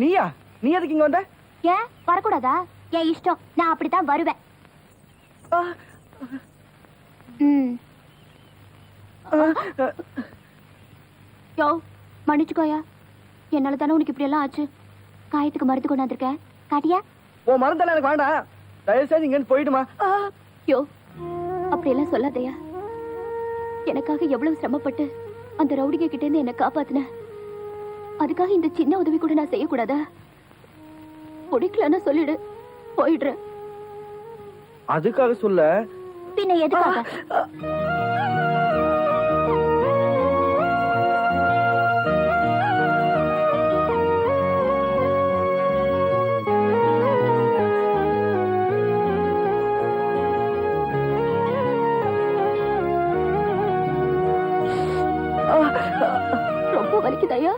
நீயா? நீ எதுக்கு இங்க வந்த? ஏன் வரக்கூடாதா? என் இஷ்டம், நான் அப்படித்தான் வருவேன். யோ மன்னிச்சுக்கோயா, என்னால தானே உனக்கு இப்படி எல்லாம் ஆச்சு. காயத்துக்கு மருந்து கொண்டாந்துருக்கேன், காட்டியா? ஓ மருந்தெல்லாம் எனக்கு வேண்டாம், தயவு செய்து இங்க போயிடுமா. யோ அப்படி எல்லாம் சொல்லாதயா. எனக்காக எவ்வளவு சிரமப்பட்டு அந்த ரவுடிங்க கிட்ட இருந்து என்ன காப்பாத்தின. அதுக்காக இந்த சின்ன உதவி கூட நான் செய்யக்கூடாதா? பிடிக்கலன்னா சொல்லிடு, போயிடுறேன். அதுக்காக சொல்ல. பின்ன எதுக்காக? ரொம்ப வலிக்குதாயா?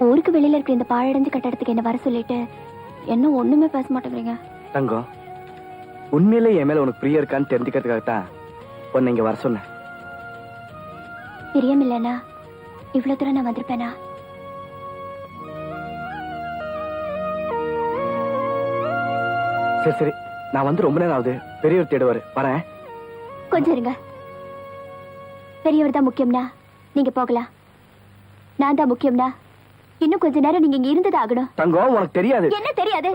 ஊருக்கு வெளியில இருக்கிற இந்த பாழடைஞ்ச கட்டடத்துக்கு என்ன வர சொல்லிட்டு என்ன ஒண்ணுமே பேச மாட்டேங்கிறீங்க. தங்கம், உண்மையிலே என் மேல உனக்கு பிரியா இருக்கான்னு தெரிஞ்சுக்கிறதுக்காகத்தான் உன்னை இங்க வர சொன்னேன். பிரியம் இல்லைன்னா இவ்வளவு தூரம் நான் வந்திருப்பேனா? சரி சரி, நான் வந்து ரொம்ப நேரம் ஆகுது. பெரியவர் தேடுவாரு, வரேன். கொஞ்சம் இருங்க. பெரியவர் தான் முக்கியம்னா நீங்க போகலாம். நான் தான் முக்கியம்னா இன்னும் கொஞ்ச நேரம் நீங்க இங்க இருந்தது ஆகணும். தங்கம், உனக்கு தெரியாது. என்ன தெரியாது?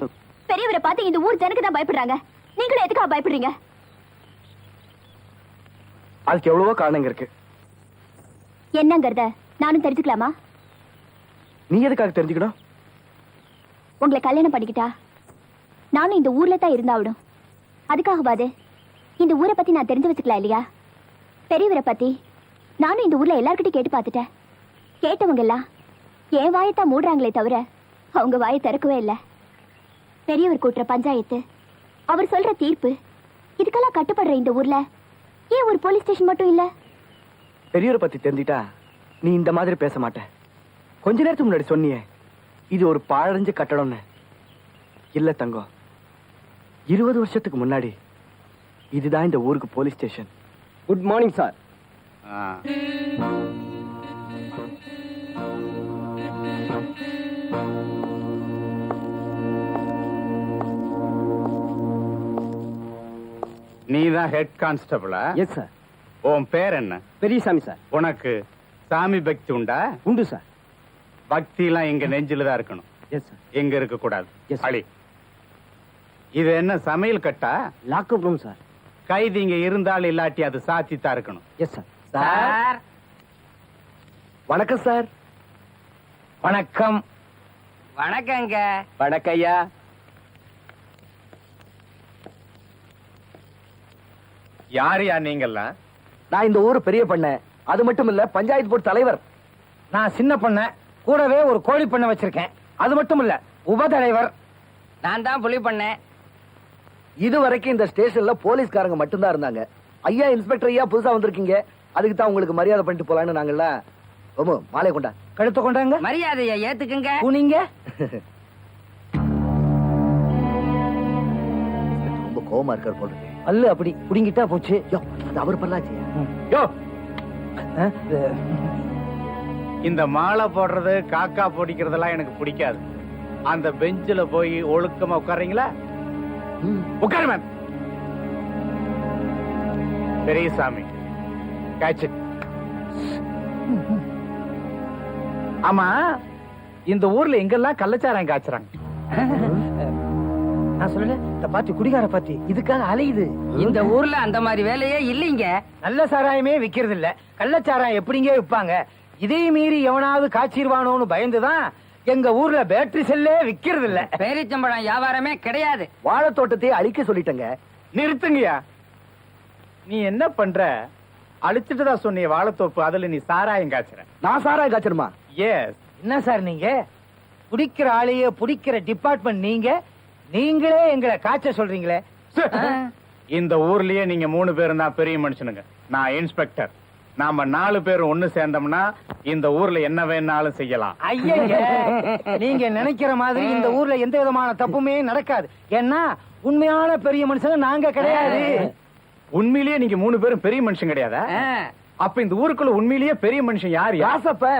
பெரியவரை பார்த்து இந்த ஊர் ஜனக்கு தான் பயப்படுறாங்க. நீங்களும் எதுக்காக பயப்படுறீங்க? அதுக்கு எவ்வளவோ காரணங்க இருக்கு. என்னங்கறத நானும் தெரிஞ்சுக்கலாமா? நீ எதுக்காக தெரிஞ்சுக்கணும்? உங்களை கல்யாணம் பண்ணிக்கிட்டா நானும் இந்த ஊர்ல தான் இருந்தாவிடும். அதுக்காகவாது இந்த ஊரை பத்தி நான் தெரிஞ்சு வச்சுக்கலாம் இல்லையா? பெரியவரை பத்தி நானும் இந்த ஊர்ல எல்லார்கிட்டையும் கேட்டு பார்த்துட்டேன். கேட்டவங்க எல்லாம் என் வாயத்தான் மூடுறாங்களே தவிர அவங்க வாயை திறக்கவே இல்லை. பெரியவர் கூட்டுற பஞ்சாயத்து, அவர் சொல்ற தீர்ப்பு, இதுக்கெல்லாம் கட்டுப்படுற இந்த ஊர்ல ஏன் ஒரு போலீஸ் ஸ்டேஷன் மட்டும் இல்ல? பெரியவரை பத்தி தெரிஞ்சிட்டா நீ இந்த மாதிரி பேச மாட்ட. கொஞ்ச நேரத்துக்கு முன்னாடி சொன்னியே இது ஒரு பாழடைஞ்ச கட்டடம்னு. இல்ல தங்கம், 20 வருஷத்துக்கு முன்னாடி இதுதான் இந்த ஊருக்கு police station. Good morning sir. நீதான் ஹெட் கான்ஸ்டபிளா? Yes sir. உன் பேர் என்ன? பெரியசாமி சார். உனக்கு சாமி பக்தி உண்டா? உண்டு சார். பக்தி எல்லாம் எங்க நெஞ்சில தான் இருக்கணும். Yes sir. எங்க இருக்க கூடாது. எஸ். அழி, இது என்ன சமையல் கட்டா? Lock up room sir. கைதிங்க இருந்தால் இல்லாட்டி அது சாத்தி தான் இருக்கணும். Yes sir. சார் வணக்கம் சார். வணக்கம். வணக்கங்க. வணக்கம் ஐயா. யாரையா நீங்கெல்லாம்? நான் இந்த ஊரு பெரிய பண்ண, அது மட்டும் இல்ல பஞ்சாயத்து போர்டு தலைவர். நான் சின்ன பண்ண, கூடவே ஒரு கோழி பண்ண வச்சிருக்கேன். அது மட்டும் இல்ல உபதலைவர். நான் தான் புலி பண்ணேன். இது வரைக்கும் இந்த ஸ்டேஷன்ல போலீஸ்காரங்க மட்டும்தான் இருந்தாங்க. ஐயா இன்ஸ்பெக்டர் ஐயா புதுசா வந்திருக்கீங்க, அதுக்கு தான் உங்களுக்கு மரியாதை பண்ணிட்டு போலான்னு நாங்கல்ல. ஓமோ மாலை கொண்டா. கழுத்த கொண்டாங்க. மரியாதையை ஏத்துக்குங்க. நீங்க ரொம்ப கோவமா இருக்கார் போல இருக்கு. அல்ல அப்படி புடிங்கிட்டா போச்சு. அது அவர் பண்ணாச்சு. யோ, இந்த மாலை போடுறது காக்கா பிடிக்கிறதெல்லாம் எனக்கு பிடிக்காது. அந்த பெஞ்சில போய் ஒழுக்கமா உட்கார்றீங்களா? உட்காருமே. Periyasamy, catch it. ஆமா, இந்த ஊர்ல எங்கெல்லாம் கள்ளச்சாராயம் காய்ச்சறாங்க? நான் சொல்லல, இந்த பாத்தி குடிகார பாத்தி இதுக்காக அலையுது. இந்த ஊர்ல அந்த மாதிரி வேலையே இல்லைங்க. நல்ல சாராயமே விக்கிறது இல்ல, கள்ளச்சாராயம் எப்படிங்க விற்பாங்க? இதே மீறி எவனாவது காய்ச்சிருவானோன்னு பயந்துதான் எங்க ஊர்ல பேட்டரி செல்லே விக்கிறது இல்ல. பேரிச்சம்பழம் வியாபாரமே கிடையாது. வாழைத்தோட்டத்தையே அழிக்க சொல்லிட்டங்க. நிறுத்துங்கயா. நீ என்ன பண்ற? அழிச்சிட்டு தான் சொன்னிய வாழைத்தோப்பு, அதுல நீ சாராயம் காய்ச்சற. நான் சாராயம் காய்ச்சணுமா? எஸ். என்ன சார் நீங்க குடிக்கிற ஆளையே புடிக்கிற டிபார்ட்மெண்ட் நீங்க, நீங்களே எங்களை காய்ச்ச சொல்றீங்களே. இந்த ஊர்லயே நீங்க 3 பேரும் தான் பெரிய மனுஷனுங்க. நான் இன்ஸ்பெக்டர். நாம 4 பேரும் ஒண்ணு சேர்ந்தோம்னா இந்த ஊர்ல என்ன வேணாலும் செய்யலாம். ஐயா, நீங்க நினைக்கிற மாதிரி இந்த ஊர்ல எந்த விதமான தப்புமே நடக்காது. ஏன்னா உண்மையான பெரிய மனுஷங்க நாங்க கிடையாது. உண்மையிலேயே நீங்க 3 பேரும் பெரிய மனுஷன் கிடையாதா? அப்ப இந்த ஊருக்குள்ள உண்மையிலேயே பெரிய மனுஷன் யார்? ராசப்ப.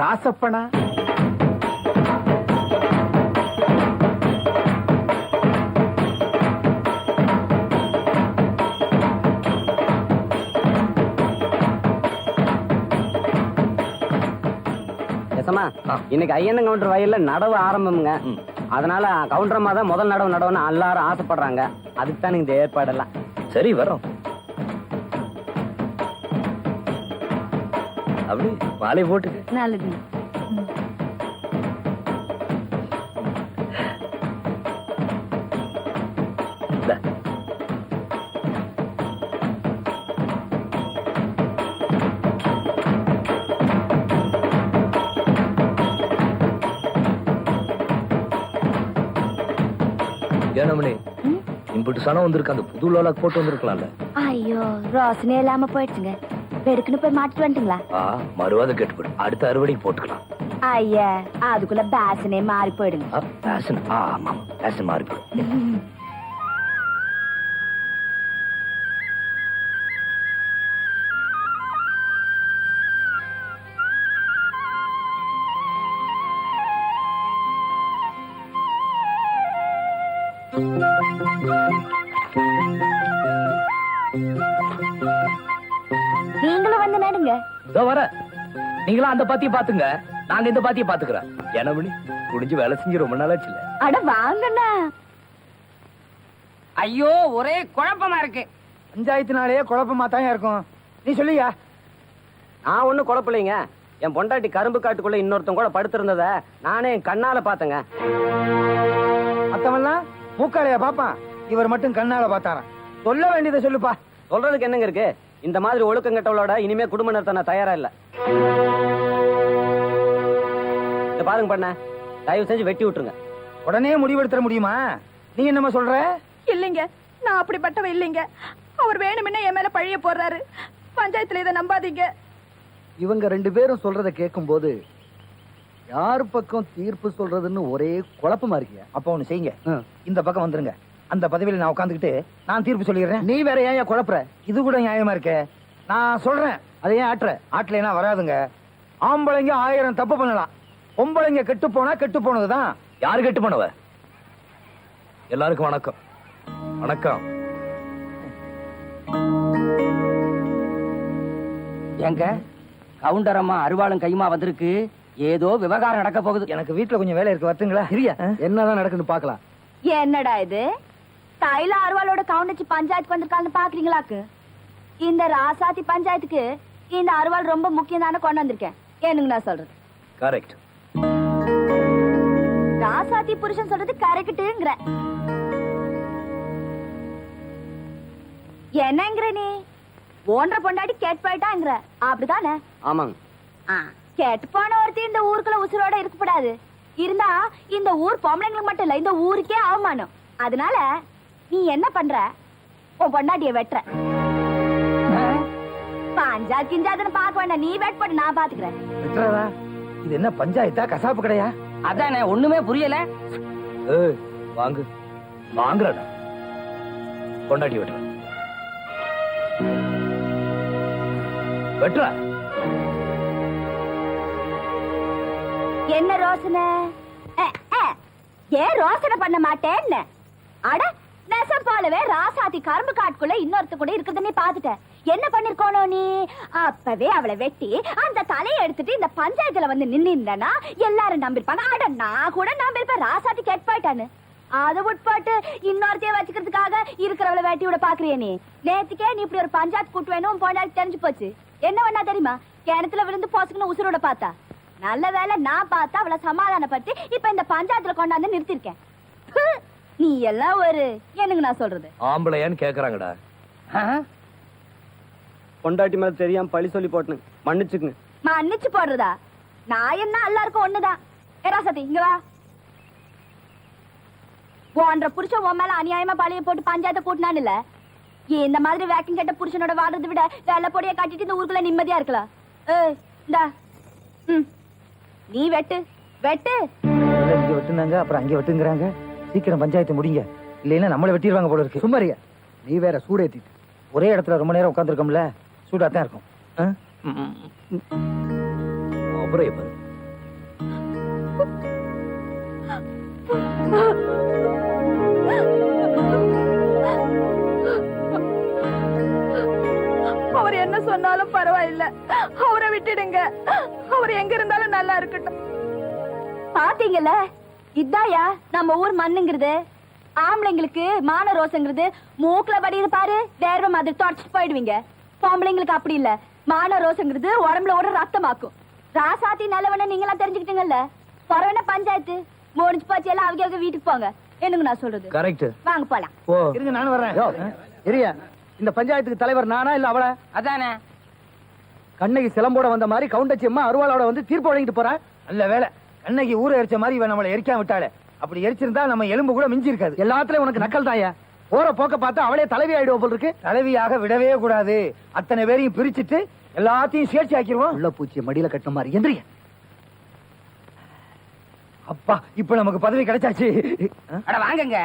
ராசப்பனா? இன்னைக்கு ஐயன் கவுண்டர் வயல்ல நடவு ஆரம்பம்ங்க. அதனால கவுண்டரமா தான் முதல் நடவுன்னு எல்லாரும் ஆசைப்படுறாங்க. அதுக்கு தான் இந்த ஏற்பாடெல்லாம். சரி வரோம். அப்படி மாலை போட்டுக்கு. நல்லது. ஏனமணி இம்புட்டு சனம் வந்திருக்கு, அந்த புது லோலாக் போட்டு வந்திருக்கலாம்ல. ஐயோ, ரோசனே இல்லாம போயிடுச்சுங்க. வெடுக்குன்னு போய் மாட்டிட்டு வந்துட்டீங்களா? மறுவாத கேட்டு போயிடும். அடுத்த அறுவடைக்கு போட்டுக்கலாம். ஐயா, அதுக்குள்ள பேசனே மாறி போயிடுங்க. பேஷன். ஆமா பேஷன் மாறி போயிடும். நீங்களும் வந்து நடுங்க. இதோ வர. நீங்களும் அந்த பாத்திய பாத்துங்க, நாங்க இந்த பாத்திய பாத்துக்கிறோம். ஏனமணி குடிஞ்சு வேலை செஞ்சு ரொம்ப நாளாச்சு இல்ல? அட வாங்கண்ணா. ஐயோ, ஒரே குழப்பமா இருக்கு. பஞ்சாயத்துனாலே குழப்பமா தான் இருக்கும். நீ சொல்லியா? நான் ஒண்ணும் குழப்பலைங்க. என் பொண்டாட்டி கரும்பு காட்டுக்குள்ள இன்னொருத்தன் கூட படுத்திருந்தத நானே என் கண்ணால பாத்தங்க. மத்தவன்லாம் மூக்காலையா பாப்பான், இவர் மட்டும் கண்ணால பார்த்தாராம். சொல்ல வேண்டியதை சொல்லுப்பா. சொல்றதுக்கு என்னங்க இருக்கு? இந்த மாதிரி ஒழுக்கங்கட்டவளோட இனிமே குடும்ப நடத்த நான் தயாரா இல்ல. இத பாருங்க பண்ண, தயவு செஞ்சு வெட்டி விட்டுருங்க. உடனே முடிவெடுத்துற முடியுமா? நீ என்னமா சொல்ற? இல்லைங்க, நான் அப்படிப்பட்டவ இல்லைங்க. அவர் வேணும்னே என் மேல பழிய போடுறாரு. பஞ்சாயத்துல இதை நம்பாதீங்க. இவங்க 2 பேரும் சொல்றத கேட்கும் போது யார் பக்கம் தீர்ப்பு சொல்றதுன்னு ஒரே குழப்பமா இருக்கியா? அப்ப ஒண்ணு செய்யுங்க, இந்த பக்கம் வந்துருங்க. அந்த பதவியில நான் உட்காந்துக்கிட்டு நான் தீர்ப்பு சொல்லிடுறேன். நீ வேற ஏன் குழப்புற? இது கூட நியாயமா இருக்கே. நான் சொல்றேன், அதை ஏன் ஆட்டலைன்னா வராதுங்க. ஆம்பளைங்க 1000 தப்பு பண்ணலாம், பொம்பளைங்க கெட்டு போனா கெட்டு போனதுதான். யாரு கெட்டு போனவ? எல்லாருக்கும் வணக்கம். வணக்கம். ஏங்க, கவுண்டரம்மா அருவாளும் கையுமா வந்திருக்கு. ஏதோ விவகாரம் நடக்க போகுது. எனக்கு வீட்டுல கொஞ்சம் வேலை இருக்கு, வரட்டுங்களா? சரியா? என்னதான் நடக்குன்னு பாக்கலாம். என்னடா இது? தைல அருவாளோட கவுண்டச்சி பஞ்சாயத்துக்கு வந்திருக்காங்கன்னு பாக்குறீங்களாக்கு? இந்த ராசாத்தி பஞ்சாயத்துக்கு இந்த அருவாள் ரொம்ப முக்கியம் தானே கொண்டு வந்திருக்கேன். என்னங்க நான் சொல்றது? கரெக்ட். ராசாத்தி புருஷன் சொல்றது கரெக்ட்டுங்கற. என்னங்கற நீ? ஓன்ற பொண்டாட்டி கேட் போயிட்டாங்கற. அப்படிதானே? ஆமாங்க. கேட்டு போன ஒருத்தி இந்த ஊருக்குள்ள உசுரோட இருக்கக்கூடாது. இருந்தா இந்த ஊர் பொம்பளைங்களுக்கு மட்டும் இல்ல, இந்த ஊருக்கே அவமானம். அதனால நீ என்ன பண்ற? உன் பொண்டாட்டிய வெட்டுற. பஞ்சா கிஞ்சாதுன்னு பாக்க வேண்டாம், நீ வெட் பண்ணு, நான் பாத்துக்கிறேன். வெட்டுறதா? இது என்ன பஞ்சாயத்தா, கசாப்பு கடையா? அதானே, ஒண்ணுமே புரியல. வாங்கு வாங்குறடா. கொண்டாடி வெட்டுற வெட்டுற. என்ன ரோசனை? ஏன் ரோசனை பண்ண மாட்டேன்னு? அட, நெசம் போலவே ராசாத்தி கரும்பு காட்டுக்குள்ள இன்னொருத்த கூட இருக்கிறது நீ பாத்துட்ட. என்ன பண்ணிருக்கோனோ நீ? அப்பவே அவளை வெட்டி அந்த தலையை எடுத்துட்டு இந்த பஞ்சாயத்துல வந்து நின்னுனா எல்லாரும் நம்பிருப்பாங்க. அட, நான் கூட நம்பிருப்பேன் ராசாத்தி கெட் போயிட்டான்னு. அதை உட்பாட்டு இன்னொருத்தைய வச்சுக்கிறதுக்காக இருக்கிறவளை வெட்டி விட பாக்குறிய நீ? நேத்துக்கே நீ இப்படி ஒரு பஞ்சாயத்து கூட்டு வேணும் பஞ்சாயத்து தெரிஞ்சு போச்சு. என்ன வேணா தெரியுமா? கிணத்துல விழுந்து போசுக்குன்னு உசுரோட பார்த்தா. நல்ல வேலை நான் பார்த்தா அவளை சமாதானப்படுத்தி இப்ப இந்த பஞ்சாயத்துல கொண்டாந்து நிறுத்திருக்கேன். நீ எல்லாம் ஒரு என்னங்க நான் சொல்றது? ஆம்பளையான்னு கேக்குறாங்கடா. பொண்டாட்டி மேல தெரியாம பழி சொல்லி போட்டுங்க, மன்னிச்சுக்குங்க. மன்னிச்சு போடுறதா? நான் என்ன எல்லாருக்கும் ஒண்ணுதான். ராசாத்தி இங்க வா. போன்ற புருஷன் உன் மேல அநியாயமா பழைய போட்டு பஞ்சாயத்தை கூட்டினான் இல்ல இந்த மாதிரி வேக்கம் கட்ட புருஷனோட வாழ்றதை விட வெள்ளை பொடியை கட்டிட்டு இந்த ஊருக்குள்ள நிம்மதியா இருக்கலாம் ஏய் இந்தா நீ வெட்டு வெட்டு இங்க வெட்டுனாங்க அப்புறம் அங்க வெட்டுங்கிறாங்க. சீக்கிரம் பஞ்சாயத்து முடிங்க, இல்லைன்னா நம்மள வெட்டிடுவாங்க போல இருக்கு. சும்மாரியா நீ வேற சூடேத்திட்டு. ஒரே இடத்துல ரொம்ப நேரம் உட்காந்துருக்கோம்ல, சூடா தான் இருக்கும். அப்புறம் எப்ப அவர் என்ன சொன்னாலும் பரவாயில்ல, அவரை விட்டுடுங்க. அவர் எங்க இருந்தாலும் நல்லா இருக்கட்டும். பாத்தீங்கல்ல, இதாயா நம்ம ஊர் மண்ணுங்கிறது. ஆம்பளைங்களுக்கு மான ரோசங்கிறது மூக்குல படியுது பாரு, வேர்வை மாதிரி தொடச்சிட்டு போயிடுவீங்க. பொம்பளைங்களுக்கு அப்படி இல்ல, மான ரோசங்கிறது உடம்புல ஓட ரத்தமாக்கும். ராசாத்தி நல்லவன நீங்களா தெரிஞ்சுக்கிட்டீங்கல்ல. பரவன பஞ்சாயத்து முடிஞ்சு போச்சு, எல்லாம் அவங்க வீட்டுக்கு போங்க. என்னங்க நான் சொல்றது கரெக்ட். வாங்க போலாம். ஓ இருங்க நானும் வர்றேன். எரியா இந்த பஞ்சாயத்துக்கு தலைவர் நானா இல்ல அவள? அதானே. கண்ணகி சிலம்போட வந்த மாதிரி கவுண்டச்சி அம்மா அருவாளோட வந்து தீர்ப்பு வழங்கிட்டு போறா. நல்ல வேலை, அன்னைக்கு ஊரை எரிச்ச மாதிரி இவன் நம்மளை எரிக்காம விட்டாளே. அப்படி எரிச்சிருந்தா நம்ம எலும்பு கூட மிஞ்சி இருக்காது. எல்லாத்துலயும் உனக்கு நக்கல் தாயா. போற போக்க பார்த்தா அவளே தலைவி ஆயிடுவோம் போல் இருக்கு. தலைவியாக விடவே கூடாது. அத்தனை பேரையும் பிரிச்சுட்டு எல்லாத்தையும் சேர்ச்சி ஆக்கிடுவோம். உள்ள பூச்சிய மடியில கட்டின மாதிரி எந்திரியா. அப்பா, இப்ப நமக்கு பதவி கிடைச்சாச்சு. அட வாங்கங்க.